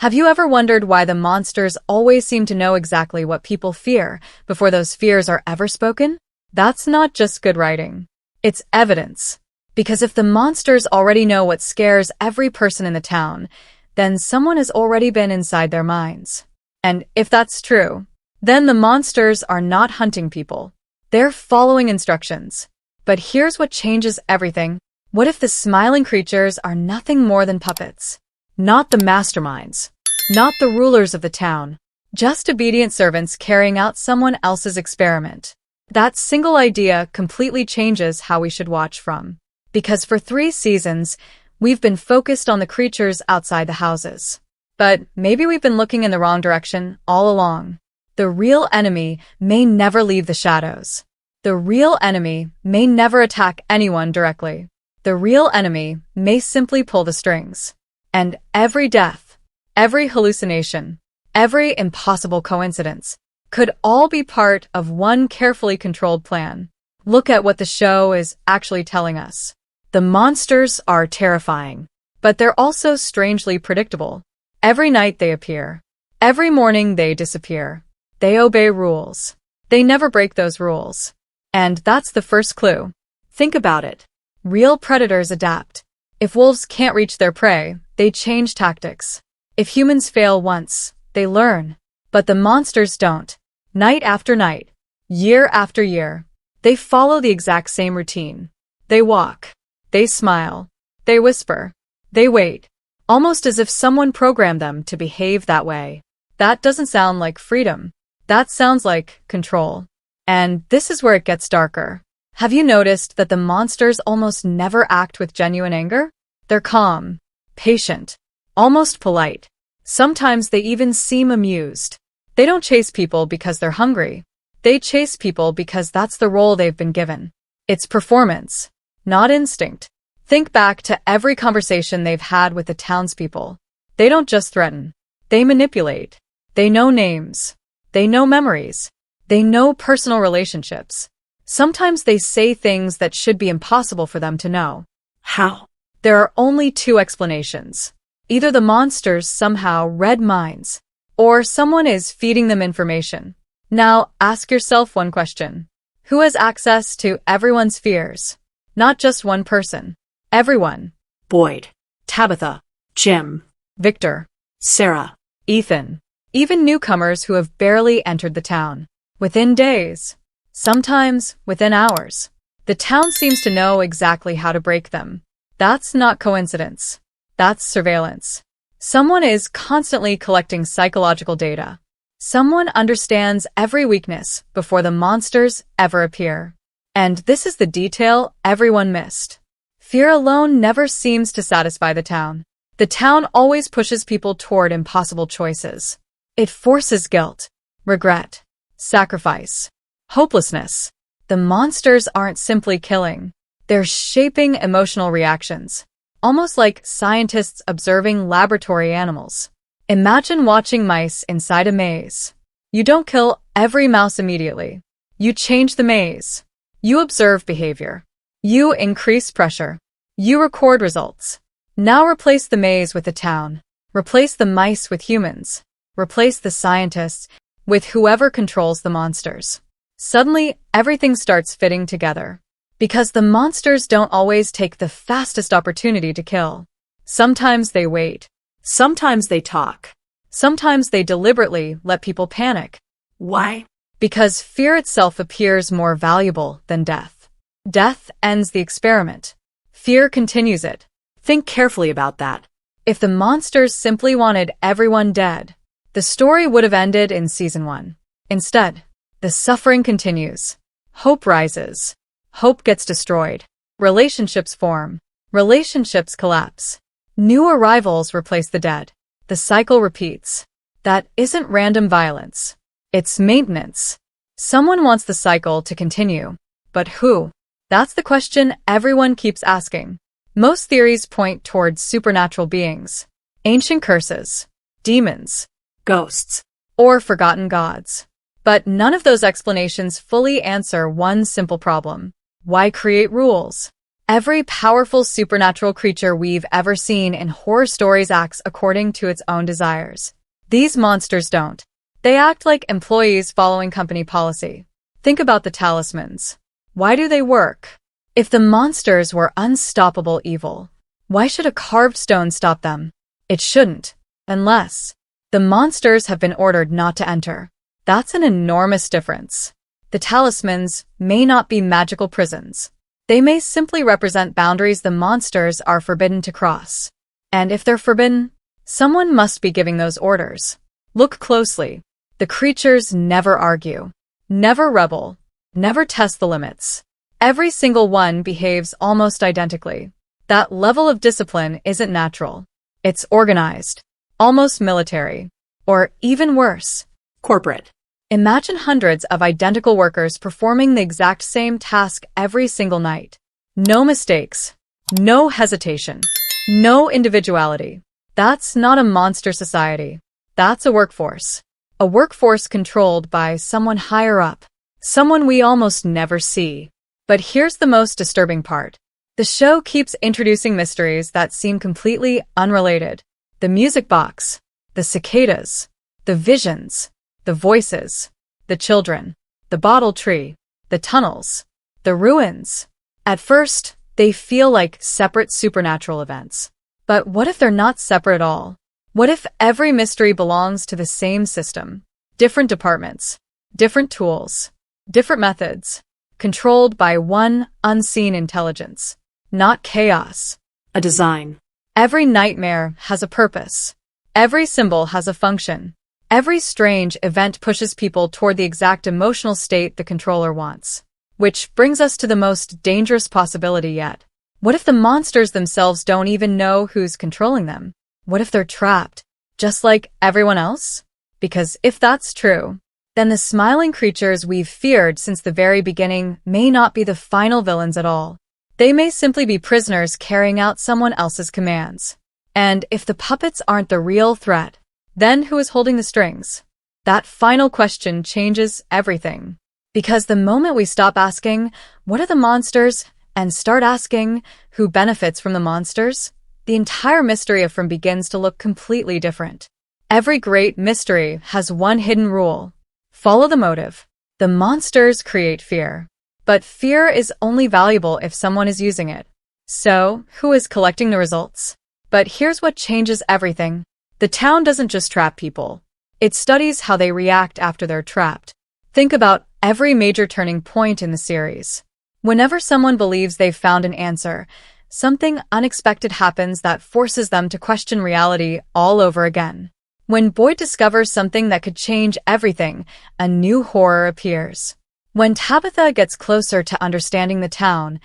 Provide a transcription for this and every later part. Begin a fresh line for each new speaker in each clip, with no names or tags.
Have you ever wondered why the monsters always seem to know exactly what people fear before those fears are ever spoken? That's not just good writing. It's evidence. Because if the monsters already know what scares every person in the town, then someone has already been inside their minds. And if that's true, then the monsters are not hunting people. They're following instructions. But here's what changes everything. What if the smiling creatures are nothing more than puppets? Not the masterminds. Not the rulers of the town. Just obedient servants carrying out someone else's experiment. That single idea completely changes how we should watch from. Because for 3 seasons, we've been focused on the creatures outside the houses. But maybe we've been looking in the wrong direction all along. The real enemy may never leave the shadows. The real enemy may never attack anyone directly. The real enemy may simply pull the strings. And every death, every hallucination, every impossible coincidence could all be part of one carefully controlled plan. Look at what the show is actually telling us. The monsters are terrifying, but they're also strangely predictable. Every night they appear. Every morning they disappear. They obey rules. They never break those rules. And that's the first clue. Think about it. Real predators adapt. If wolves can't reach their prey, they change tactics. If humans fail once, they learn. But the monsters don't. Night after night, year after year, they follow the exact same routine. They walk. They smile. They whisper. They wait. Almost as if someone programmed them to behave that way. That doesn't sound like freedom. That sounds like control. And this is where it gets darker. Have you noticed that the monsters almost never act with genuine anger? They're calm, patient, almost polite. Sometimes they even seem amused. They don't chase people because they're hungry. They chase people because that's the role they've been given. It's performance, not instinct. Think back to every conversation they've had with the townspeople. They don't just threaten. They manipulate. They know names. They know memories. They know personal relationships. Sometimes they say things that should be impossible for them to know.
How?
There are only 2 explanations. Either the monsters somehow read minds, or someone is feeding them information. Now, ask yourself one question. Who has access to everyone's fears? Not just one person. Everyone.
Boyd. Tabitha. Jim.
Victor.
Sarah.
Ethan. Even newcomers who have barely entered the town. Within days. Sometimes within hours. The town seems to know exactly how to break them. That's not coincidence. That's surveillance. Someone is constantly collecting psychological data. Someone understands every weakness before the monsters ever appear. And this is the detail everyone missed. Fear alone never seems to satisfy the town. The town always pushes people toward impossible choices. It forces guilt, regret, sacrifice, hopelessness. The monsters aren't simply killing. They're shaping emotional reactions, almost like scientists observing laboratory animals. Imagine watching mice inside a maze. You don't kill every mouse immediately. You change the maze. You observe behavior. You increase pressure. You record results. Now replace the maze with the town. Replace the mice with humans. Replace the scientists with whoever controls the monsters. Suddenly, everything starts fitting together. Because the monsters don't always take the fastest opportunity to kill. Sometimes they wait.
Sometimes they talk.
Sometimes they deliberately let people panic.
Why?
Because fear itself appears more valuable than death. Death ends the experiment. Fear continues it.
Think carefully about that.
If the monsters simply wanted everyone dead, the story would have ended in season 1. Instead, the suffering continues. Hope rises. Hope gets destroyed. Relationships form. Relationships collapse. New arrivals replace the dead. The cycle repeats. That isn't random violence. It's maintenance. Someone wants the cycle to continue. But who? That's the question everyone keeps asking. Most theories point towards supernatural beings, ancient curses, demons,
Ghosts.
or forgotten gods. But none of those explanations fully answer one simple problem. Why create rules? Every powerful supernatural creature we've ever seen in horror stories acts according to its own desires. These monsters don't. They act like employees following company policy. Think about the talismans. Why do they work? If the monsters were unstoppable evil, why should a carved stone stop them? It shouldn't, unless the monsters have been ordered not to enter. That's an enormous difference. The talismans may not be magical prisons. They may simply represent boundaries the monsters are forbidden to cross. And if they're forbidden, someone must be giving those orders. Look closely. The creatures never argue, never rebel, never test the limits. Every single one behaves almost identically. That level of discipline isn't natural. It's organized, almost military, or even worse,
Corporate.
imagine hundreds of identical workers performing the exact same task every single night. No mistakes, no hesitation, no individuality. That's not a monster society. That's a workforce. A workforce controlled by someone higher up, someone we almost never see. But here's the most disturbing part. The show keeps introducing mysteries that seem completely unrelated. The music box, the cicadas, the visions, the voices, the children, the bottle tree, the tunnels, the ruins. At first, they feel like separate supernatural events. But what if they're not separate at all? What if every mystery belongs to the same system? Different departments, different tools, different methods, controlled by one unseen intelligence. Not chaos.
A design.
Every nightmare has a purpose. Every symbol has a function. Every strange event pushes people toward the exact emotional state the controller wants. Which brings us to the most dangerous possibility yet. What if the monsters themselves don't even know who's controlling them? What if they're trapped, just like everyone else? Because if that's true, then the smiling creatures we've feared since the very beginning may not be the final villains at all. They may simply be prisoners carrying out someone else's commands. And if the puppets aren't the real threat, then who is holding the strings? That final question changes everything. Because the moment we stop asking, what are the monsters, and start asking, who benefits from the monsters, the entire mystery of From begins to look completely different. Every great mystery has one hidden rule. Follow the motive. The monsters create fear. But fear is only valuable if someone is using it. So, who is collecting the results? But here's what changes everything. The town doesn't just trap people. It studies how they react after they're trapped. Think about every major turning point in the series. Whenever someone believes they've found an answer, something unexpected happens that forces them to question reality all over again. When Boyd discovers something that could change everything, a new horror appears. When Tabitha gets closer to understanding the town,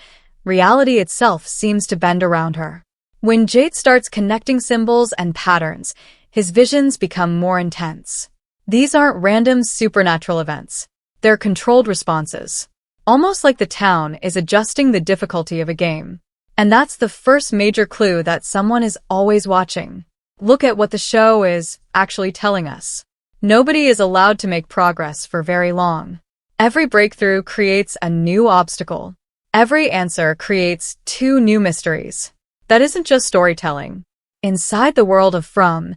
reality itself seems to bend around her. When Jade starts connecting symbols and patterns, his visions become more intense. These aren't random supernatural events. They're controlled responses. Almost like the town is adjusting the difficulty of a game. And that's the first major clue that someone is always watching. Look at what the show is actually telling us. Nobody is allowed to make progress for very long. Every breakthrough creates a new obstacle. Every answer creates two new mysteries. That isn't just storytelling. Inside the world of From,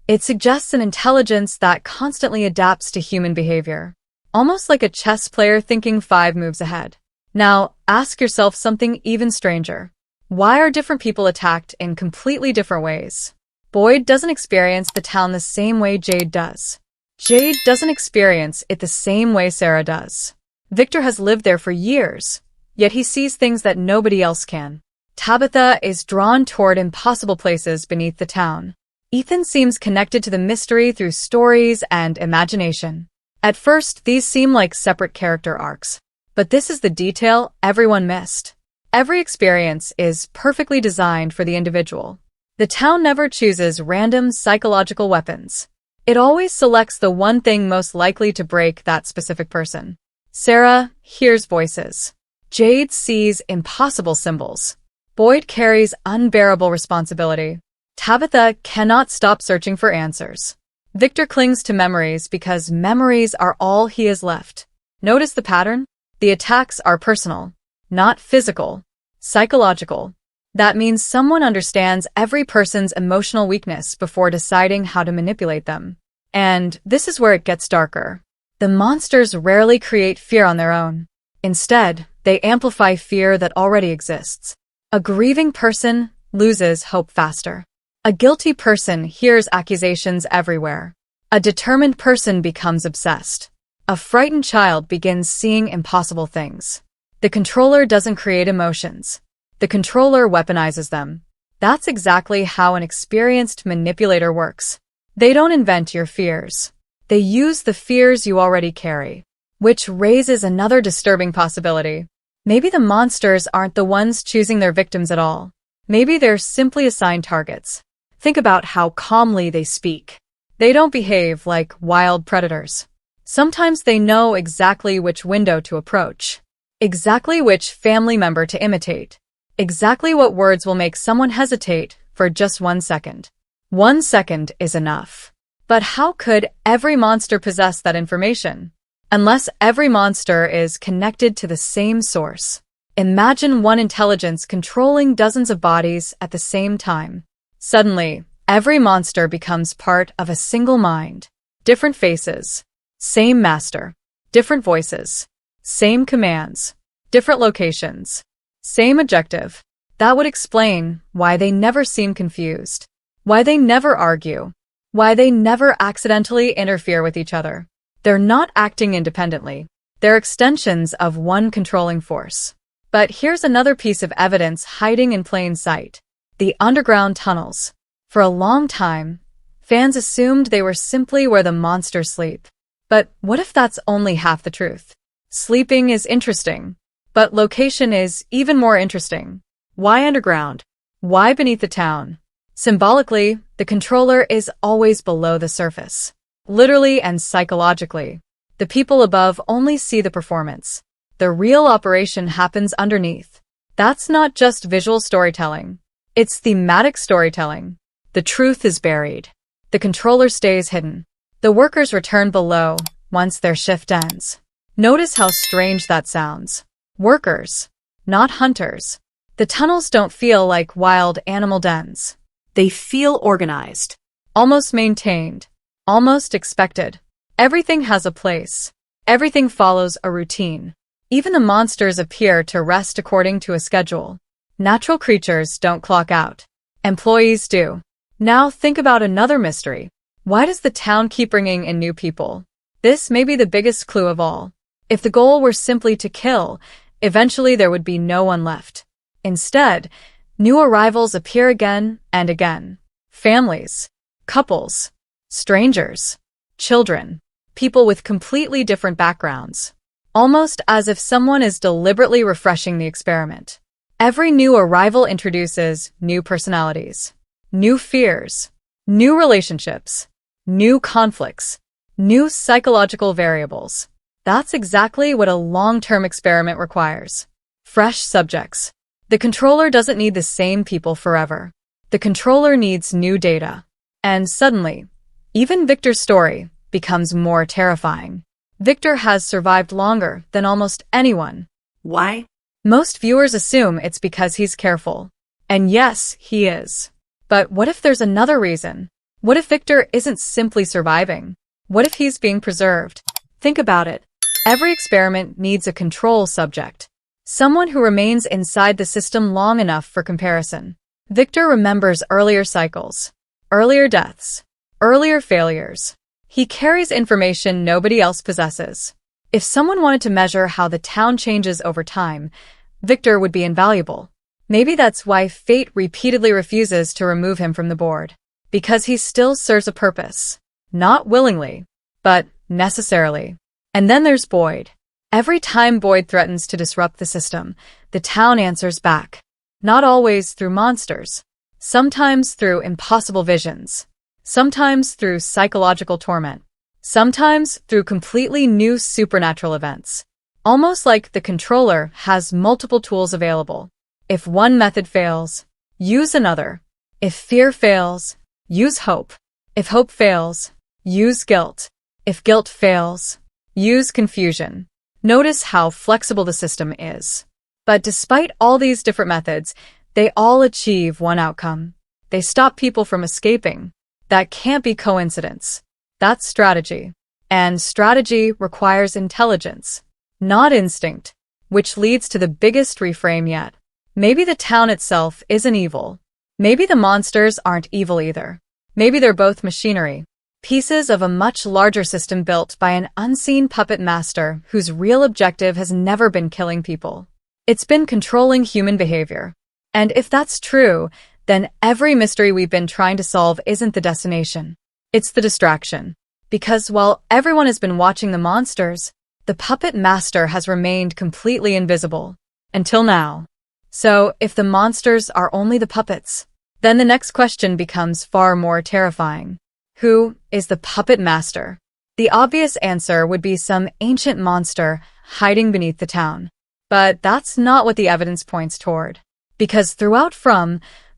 it suggests an intelligence that constantly adapts to human behavior. Almost like a chess player thinking 5 moves ahead. Now, ask yourself something even stranger. Why are different people attacked in completely different ways? Boyd doesn't experience the town the same way Jade does. Jade doesn't experience it the same way Sarah does. Victor has lived there for years, yet he sees things that nobody else can. Tabitha is drawn toward impossible places beneath the town. Ethan seems connected to the mystery through stories and imagination. At first, these seem like separate character arcs. But this is the detail everyone missed. Every experience is perfectly designed for the individual. The town never chooses random psychological weapons. It always selects the one thing most likely to break that specific person. Sarah hears voices. Jade sees impossible symbols. Boyd carries unbearable responsibility. Tabitha cannot stop searching for answers. Victor clings to memories because memories are all he has left. Notice the pattern? The attacks are personal, not physical. Psychological. That means someone understands every person's emotional weakness before deciding how to manipulate them. And this is where it gets darker. The monsters rarely create fear on their own. Instead, they amplify fear that already exists. A grieving person loses hope faster. A guilty person hears accusations everywhere. A determined person becomes obsessed. A frightened child begins seeing impossible things. The controller doesn't create emotions. The controller weaponizes them. That's exactly how an experienced manipulator works. They don't invent your fears. They use the fears you already carry. Which raises another disturbing possibility. Maybe the monsters aren't the ones choosing their victims at all. Maybe they're simply assigned targets. Think about how calmly they speak. They don't behave like wild predators. Sometimes they know exactly which window to approach. Exactly which family member to imitate. Exactly what words will make someone hesitate for just 1 second. 1 second is enough. But how could every monster possess that information? Unless every monster is connected to the same source. Imagine one intelligence controlling dozens of bodies at the same time. Suddenly, every monster becomes part of a single mind. Different faces. Same master. Different voices. Same commands. Different locations. Same objective. That would explain why they never seem confused. Why they never argue. Why they never accidentally interfere with each other. They're not acting independently. They're extensions of one controlling force. But here's another piece of evidence hiding in plain sight. The underground tunnels. For a long time, fans assumed they were simply where the monsters sleep. But what if that's only half the truth? Sleeping is interesting. But location is even more interesting. Why underground? Why beneath the town? Symbolically, the controller is always below the surface. Literally and psychologically. The people above only see the performance. The real operation happens underneath. That's not just visual storytelling. It's thematic storytelling. The truth is buried. The controller stays hidden. The workers return below once their shift ends. Notice how strange that sounds. Workers, not hunters. The tunnels don't feel like wild animal dens.
They feel organized.
Almost maintained. Almost expected. Everything has a place. Everything follows a routine. Even the monsters appear to rest according to a schedule. Natural creatures don't clock out. Employees do. Now think about another mystery. Why does the town keep bringing in new people? This may be the biggest clue of all. If the goal were simply to kill, eventually there would be no one left. Instead, new arrivals appear again and again. Families, couples, strangers, children, people with completely different backgrounds. Almost as if someone is deliberately refreshing the experiment. Every new arrival introduces new personalities, new fears, new relationships, new conflicts, new psychological variables. That's exactly what a long-term experiment requires. Fresh subjects. The controller doesn't need the same people forever. The controller needs new data. And suddenly, even Victor's story becomes more terrifying. Victor has survived longer than almost anyone.
Why?
Most viewers assume it's because he's careful. And yes, he is. But what if there's another reason? What if Victor isn't simply surviving? What if he's being preserved? Think about it. Every experiment needs a control subject. Someone who remains inside the system long enough for comparison. Victor remembers earlier cycles, earlier deaths, earlier failures. He carries information nobody else possesses. If someone wanted to measure how the town changes over time, Victor would be invaluable. Maybe that's why fate repeatedly refuses to remove him from the board. Because he still serves a purpose. Not willingly, but necessarily. And then there's Boyd. Every time Boyd threatens to disrupt the system, the town answers back. Not always through monsters. Sometimes through impossible visions. Sometimes through psychological torment. Sometimes through completely new supernatural events. Almost like the controller has multiple tools available. If one method fails, use another. If fear fails, use hope. If hope fails, use guilt. If guilt fails, use confusion. Notice how flexible the system is. But despite all these different methods, they all achieve one outcome. They stop people from escaping. That can't be coincidence. That's strategy. And strategy requires intelligence, not instinct, which leads to the biggest reframe yet. Maybe the town itself isn't evil. Maybe the monsters aren't evil either. Maybe they're both machinery, pieces of a much larger system built by an unseen puppet master whose real objective has never been killing people. It's been controlling human behavior. And if that's true, then every mystery we've been trying to solve isn't the destination. It's the distraction. Because while everyone has been watching the monsters, the puppet master has remained completely invisible. Until now. So, if the monsters are only the puppets, then the next question becomes far more terrifying. Who is the puppet master? The obvious answer would be some ancient monster hiding beneath the town. But that's not what the evidence points toward. Because throughout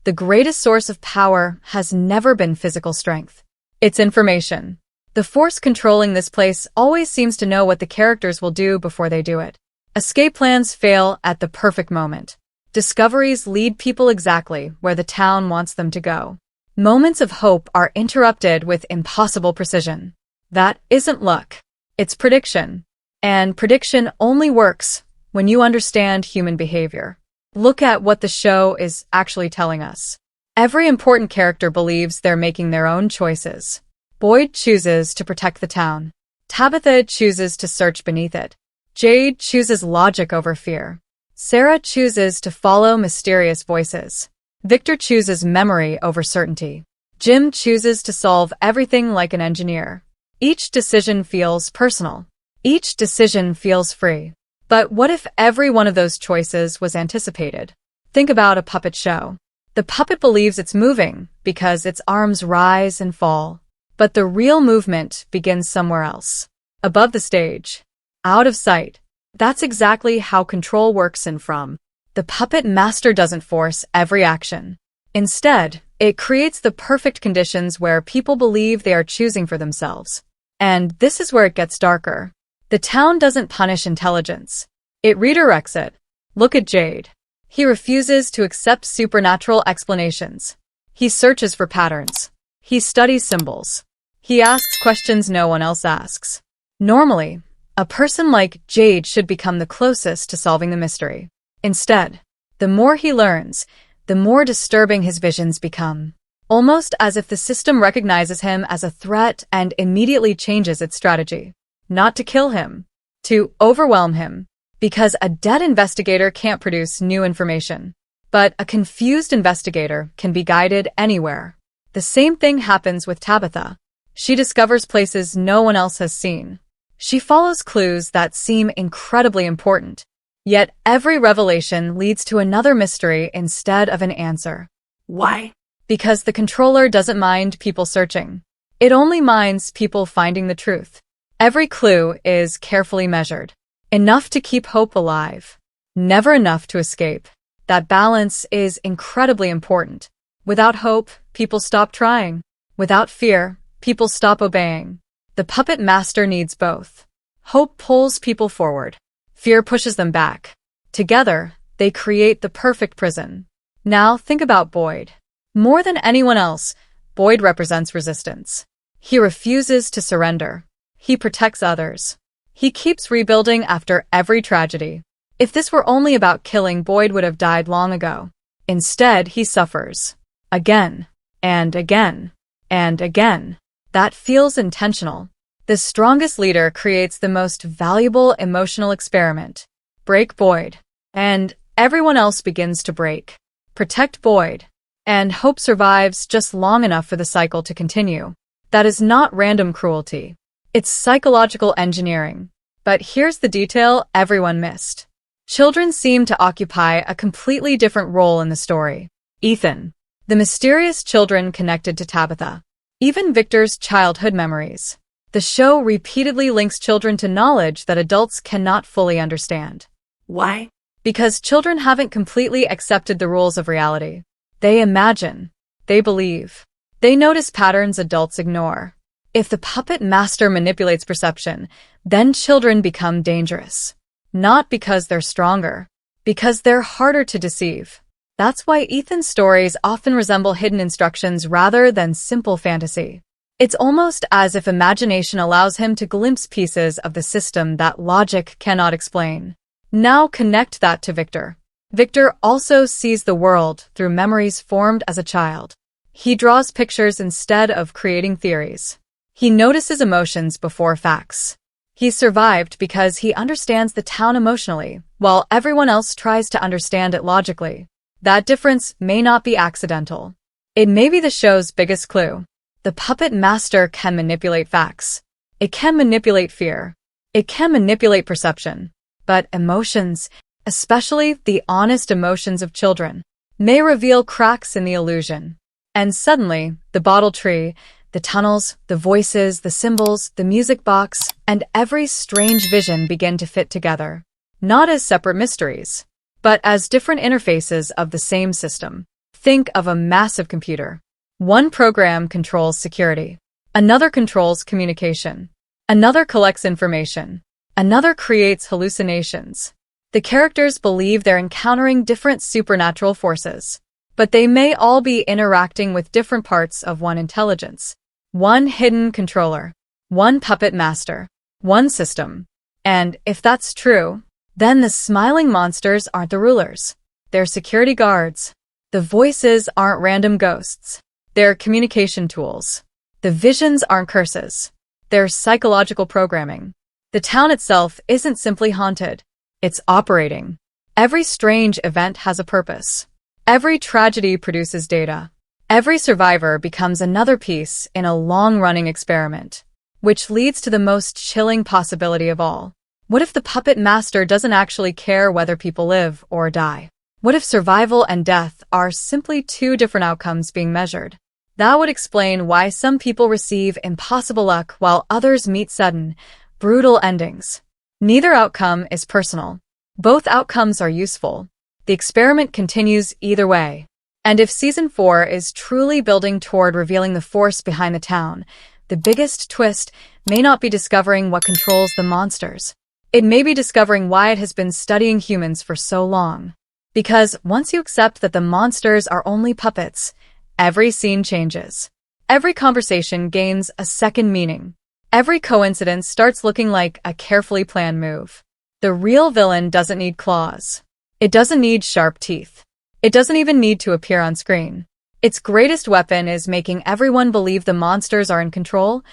the greatest source of power has never been physical strength. It's information. The force controlling this place always seems to know what the characters will do before they do it. Escape plans fail at the perfect moment. Discoveries lead people exactly where the town wants them to go. Moments of hope are interrupted with impossible precision. That isn't luck. It's prediction. And prediction only works when you understand human behavior. Look at what the show is actually telling us. Every important character believes they're making their own choices. Boyd chooses to protect the town. Tabitha chooses to search beneath it. Jade chooses logic over fear. Sarah chooses to follow mysterious voices. Victor chooses memory over certainty. Jim chooses to solve everything like an engineer. Each decision feels personal. Each decision feels free. But what if every one of those choices was anticipated? Think about a puppet show. The puppet believes it's moving because its arms rise and fall. But the real movement begins somewhere else. Above the stage. Out of sight. That's exactly how control works in From. The puppet master doesn't force every action. Instead, it creates the perfect conditions where people believe they are choosing for themselves. And this is where it gets darker. The town doesn't punish intelligence. It redirects it. Look at Jade. He refuses to accept supernatural explanations. He searches for patterns. He studies symbols. He asks questions no one else asks. Normally, a person like Jade should become the closest to solving the mystery. Instead, the more he learns, the more disturbing his visions become. Almost as if the system recognizes him as a threat and immediately changes its strategy. Not to kill him, to overwhelm him. Because a dead investigator can't produce new information. But a confused investigator can be guided anywhere. The same thing happens with Tabitha. She discovers places no one else has seen. She follows clues that seem incredibly important. Yet every revelation leads to another mystery instead of an answer.
Why?
Because the controller doesn't mind people searching. It only minds people finding the truth. Every clue is carefully measured. Enough to keep hope alive. Never enough to escape. That balance is incredibly important. Without hope, people stop trying. Without fear, people stop obeying. The puppet master needs both. Hope pulls people forward. Fear pushes them back. Together, they create the perfect prison. Now think about Boyd. More than anyone else, Boyd represents resistance. He refuses to surrender. He protects others. He keeps rebuilding after every tragedy. If this were only about killing, Boyd would have died long ago. Instead, he suffers. Again, and again, and again. That feels intentional. The strongest leader creates the most valuable emotional experiment. Break Boyd. And everyone else begins to break. Protect Boyd. And hope survives just long enough for the cycle to continue. That is not random cruelty. It's psychological engineering. But here's the detail everyone missed. Children seem to occupy a completely different role in the story. Ethan. The mysterious children connected to Tabitha. Even Victor's childhood memories. The show repeatedly links children to knowledge that adults cannot fully understand.
Why?
Because children haven't completely accepted the rules of reality. They imagine. They believe. They notice patterns adults ignore. If the puppet master manipulates perception, then children become dangerous. Not because they're stronger, Because they're harder to deceive. That's why Ethan's stories often resemble hidden instructions rather than simple fantasy. It's almost as if imagination allows him to glimpse pieces of the system that logic cannot explain. Now connect that to Victor. Victor also sees the world through memories formed as a child. He draws pictures instead of creating theories. He notices emotions before facts. He survived because he understands the town emotionally, while everyone else tries to understand it logically. That difference may not be accidental. It may be the show's biggest clue. The puppet master can manipulate facts. It can manipulate fear. It can manipulate perception. But emotions, especially the honest emotions of children, may reveal cracks in the illusion. And suddenly, the bottle tree, the tunnels, the voices, the symbols, the music box, and every strange vision begin to fit together. Not as separate mysteries, but as different interfaces of the same system. Think of a massive computer. One program controls security. Another controls communication. Another collects information. Another creates hallucinations. The characters believe they're encountering different supernatural forces, but they may all be interacting with different parts of one intelligence. One hidden controller. One puppet master. One system. And if that's true, then the smiling monsters aren't the rulers. They're security guards. The voices aren't random ghosts. They're communication tools. The visions aren't curses. They're psychological programming. The town itself isn't simply haunted. It's operating. Every strange event has a purpose. Every tragedy produces data. Every survivor becomes another piece in a long-running experiment, which leads to the most chilling possibility of all. What if the puppet master doesn't actually care whether people live or die? What if survival and death are simply two different outcomes being measured? That would explain why some people receive impossible luck while others meet sudden, brutal endings. Neither outcome is personal. Both outcomes are useful. The experiment continues either way. And if Season 4 is truly building toward revealing the force behind the town, the biggest twist may not be discovering what controls the monsters. It may be discovering why it has been studying humans for so long. Because once you accept that the monsters are only puppets, every scene changes. Every conversation gains a second meaning. Every coincidence starts looking like a carefully planned move. The real villain doesn't need claws. It doesn't need sharp teeth. It doesn't even need to appear on screen. Its greatest weapon is making everyone believe the monsters are in control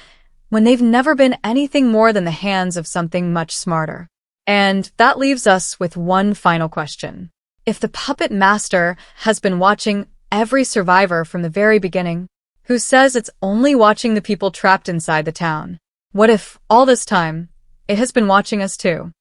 when they've never been anything more than the hands of something much smarter. And that leaves us with one final question. If the puppet master has been watching every survivor from the very beginning, who says it's only watching the people trapped inside the town? What if, all this time, it has been watching us too?